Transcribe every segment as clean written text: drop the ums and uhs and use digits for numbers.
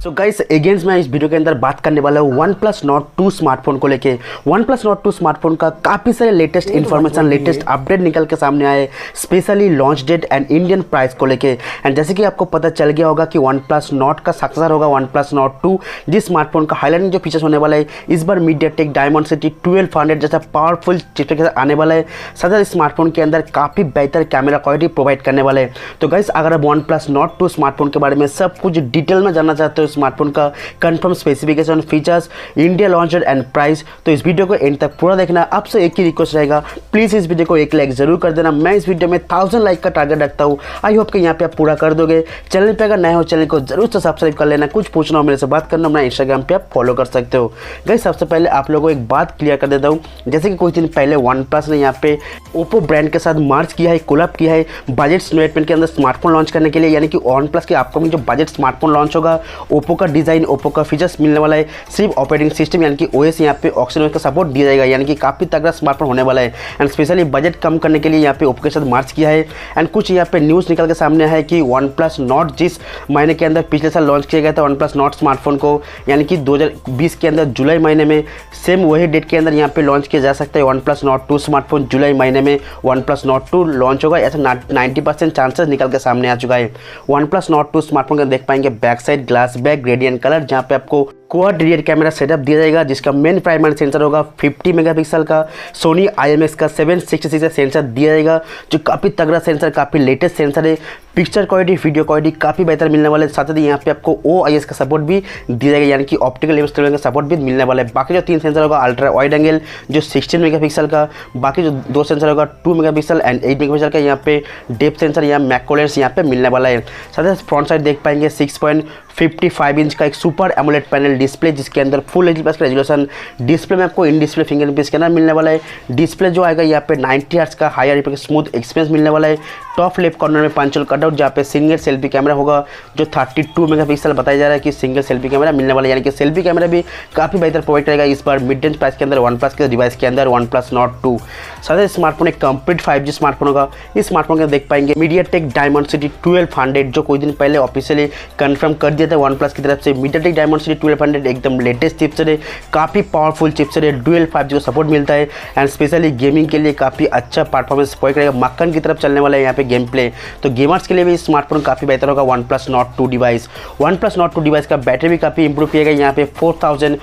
So guys against मैं इस video के अंदर बात करने वाला हूँ OnePlus Nord 2 स्मार्टफोन को लेके। OnePlus Nord 2 स्मार्टफोन का काफ़ी सारे लेटेस्ट इन्फॉर्मेशन, लेटेस्ट अपडेट निकल के सामने आए, specially launch date and Indian price को लेके। एंड जैसे कि आपको पता चल गया होगा कि OnePlus Nord का सक्सेसर होगा OnePlus Nord 2, जिस स्मार्टफोन का हाईलाइटिंग जो फीचर्स होने वाला है इस बार MediaTek Dimensity 1200 जैसा पावरफुल चिप के साथ आने वाला है। साथ ही स्मार्टफोन के अंदर काफ़ी बेहतर कैमरा क्वालिटी प्रोवाइड करने वाले हैं। तो गाइस अगर आप OnePlus Nord 2 स्मार्टफोन के बारे में सब कुछ डिटेल में जानना चाहते हो, स्मार्टफोन का confirm specification, features, India launch and price, तो इस वीडियो को एंड तक पूरा देखना। आपसे एक ही रिक्वेस्ट रहेगा, प्लीज़ इस वीडियो को एक लाइक जरूर कर देना। मैं इस वीडियो में 1000 लाइक का टारगेट रखता हूँ। आई होप कि यहाँ पे आप पूरा कर दोगे। चैनल पे अगर नए हो चैनल को जरूर से सब्सक्राइब कर लेना। कुछ पूछना हो मेरे से बात करना, अपना इंस्टाग्राम पे आप फॉलो कर सकते हो। गाइस सबसे पहले आप लोगों को एक बात क्लियर कर देता हूँ, जैसे कि कुछ दिन पहले OnePlus ने यहाँ पे ओप्पो ब्रांड के साथ मार्च किया है, कोलैब किया है बजट सेगमेंट के अंदर स्मार्टफोन लॉन्च करने के लिए। यानी कि OnePlus के अपकमिंग जो बजट स्मार्टफोन लॉन्च होगा, ओप्पो का डिज़ाइन, ओप्पो का फीचर्स मिलने वाला है। सिर्फ ऑपरेटिंग सिस्टम यानी कि OS यहाँ पे ऑक्सीजन का सपोर्ट दिया जाएगा, यानी कि काफ़ी तगड़ा स्मार्टफोन होने वाला है। एंड स्पेशली बजट कम करने के लिए यहाँ पे ओप्पो के साथ मार्च किया है। एंड कुछ यहाँ पे न्यूज़ निकल के सामने है कि OnePlus Nord जिस महीने के अंदर पिछले साल लॉन्च किया गया था OnePlus Nord स्मार्टफोन को, यानी कि 2020 के अंदर जुलाई महीने में, सेम वही डेट के अंदर यहाँ पे लॉन्च किया जा सकता है OnePlस Nord 2 स्मार्टफोन। जुलाई महीने में OnePlus Nord 2 लॉन्च होगा, ऐसा 90% चांसेस निकल के सामने आ चुका है। OnePlus Nord 2 स्मार्टफोन का देख पाएंगे back side glass back gradient colour, जहाँ पे आपको क्वाड रियर कैमरा सेटअप दिया जाएगा, जिसका मेन प्राइमरी सेंसर होगा 50 मेगापिक्सल का। सोनी IMX का 766 का सेंसर दिया जाएगा, जो काफ़ी तगड़ा सेंसर, काफ़ी लेटेस्ट सेंसर है। पिक्चर क्वालिटी, वीडियो क्वालिटी काफ़ी बेहतर मिलने वाले। साथ ही यहाँ पे आपको OIS का सपोर्ट भी दिया जाएगा, यानी कि ऑप्टिकल इमेज ट्रेवलिंग का सपोर्ट भी मिलने वाला है। बाकी जो 3 सेंसर होगा अल्ट्रा वाइड एंगल जो 16 मेगापिक्सल का, बाकी जो 2 सेंसर होगा 2 मेगापिक्सल एंड 8 मेगापिक्सल का। यहाँ पे डेप्थ सेंसर या मैक्रो लेंस यहाँ पे मिलने वाला है। साथ ही फ्रंट साइड देख पाएंगे 6.55 इंच का एक सुपर एमोलेड पैनल डिस्प्ले, जिसके अंदर फुल HD+ का रेजोल्यूशन डिस्प्ले में आपको इन डिस्प्ले फिंगरप्रिंट स्कैनर मिलने वाला है। डिस्प्ले जो आएगा यहाँ पे 90 हर्ट्ज का हायर स्मूथ एक्सपीरियंस मिलने वाला है। टॉप लेफ्ट कॉर्नर में पंच होल कटआउट, जहाँ पे सिंगल सेल्फी कैमरा होगा, जो 32 मेगापिक्सल बताया जा रहा है कि सिंगल सेल्फी कैमरा मिलने वाला है। यानी कि सेल्फी कैमरा भी काफ़ी बेहतर प्रोवाइड करेगा इस बार मिड रेंज प्राइस के अंदर OnePlus के डिवाइस के अंदर OnePlus Nord 2। साथ ही स्मार्टफोन एक कंप्लीट 5G स्मार्टफोन होगा। इस स्मार्टफोन के देख पाएंगे MediaTek Dimensity 1200, जो कुछ दिन पहले ऑफिशियली कंफर्म कर दिया था OnePlus की तरफ से। MediaTek Dimensity 1200 एकदम लेटेस्ट चिपसेट है, काफ़ी पावरफुल चिपसेट है, डुअल 5G को सपोर्ट मिलता है। एंड स्पेशली गेमिंग के लिए काफ़ी अच्छा परफॉर्मेंस प्रोवाइड करेगा, मक्खन की तरफ चलने वाला है यहाँ पे गेम प्ले। तो गेमर्स के लिए भी स्मार्टफोन काफ़ी बेहतर होगा OnePlus Nord 2 डिवाइस। OnePlस Nord 2 डिवाइस का बैटरी भी काफ़ी इंप्रूव किया गया, यहाँ पे 4500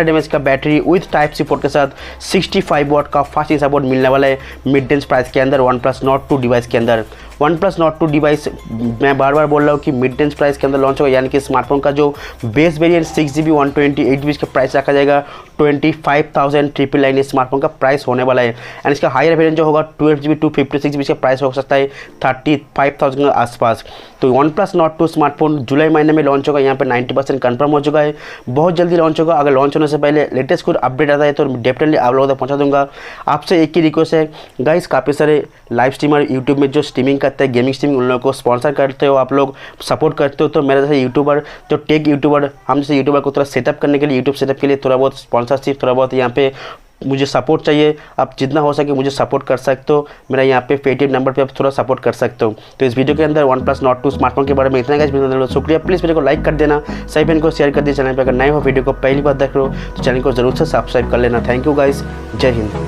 mAh का battery with type C port के साथ 65 वाट का फास्ट चार्जिंग सपोर्ट मिलने वाला है मिड रेंज प्राइस के अंदर OnePlus Nord 2 डिवाइस के अंदर। OnePlus Nord 2 डिवाइस मैं बार बार बोल रहा हूँ कि मिड रेंज प्राइस के अंदर लॉन्च होगा, यानी कि स्मार्टफोन का जो बेस वेरिएंट 6GB 128GB का प्राइस रखा जाएगा 25,999 स्मार्टफोन का प्राइस होने वाला है। एंड इसका हायर वेरिएंट जो होगा 12GB 256GB का प्राइस हो सकता है 35,000 के आसपास। तो OnePlus Nord 2 स्मार्टफोन जुलाई महीने में लॉन्च होगा, यहाँ पे 90% कंफर्म हो चुका है, बहुत जल्दी लॉन्च होगा। अगर लॉन्च होने से पहले लेटेस्ट कुछ अपडेट आता है तो डेफिनेटली आप लोगों तक पहुँचा दूंगा। आपसे एक ही रिक्वेस्ट है गाइस, काफ़ी सारे लाइव स्ट्रीमर यूट्यूब में जो स्ट्रीमिंग करते हैं, गेमिंग स्ट्रीमिंग, उन लोगों को स्पॉन्सर करते हो, आप लोग सपोर्ट करते हो। तो मेरे जैसे यूट्यूबर, जो टेक यूट्यूबर, हम जैसे यूट्यूबर को थोड़ा सेटअप करने के लिए, यूट्यूब सेटअप के लिए थोड़ा बहुत स्पॉन्सरशिप, थोड़ा बहुत यहाँ पे मुझे सपोर्ट चाहिए। आप जितना हो सके मुझे सपोर्ट कर सकते हो, मेरा यहाँ पे पेटीएम नंबर पे आप थोड़ा सपोर्ट कर सकते हो। तो इस वीडियो के अंदर OnePlus Nord 2 स्मार्टफोन के बारे में इतना गाइस, शुक्रिया। प्लीज़ वीडियो को लाइक कर देना, सही पेन को शेयर कर दिए। चैनल पर अगर नए हो, वीडियो को पहली बार देख रहे हो तो चैनल को जरूर से सब्सक्राइब कर लेना। थैंक यू गाइस, जय हिंद।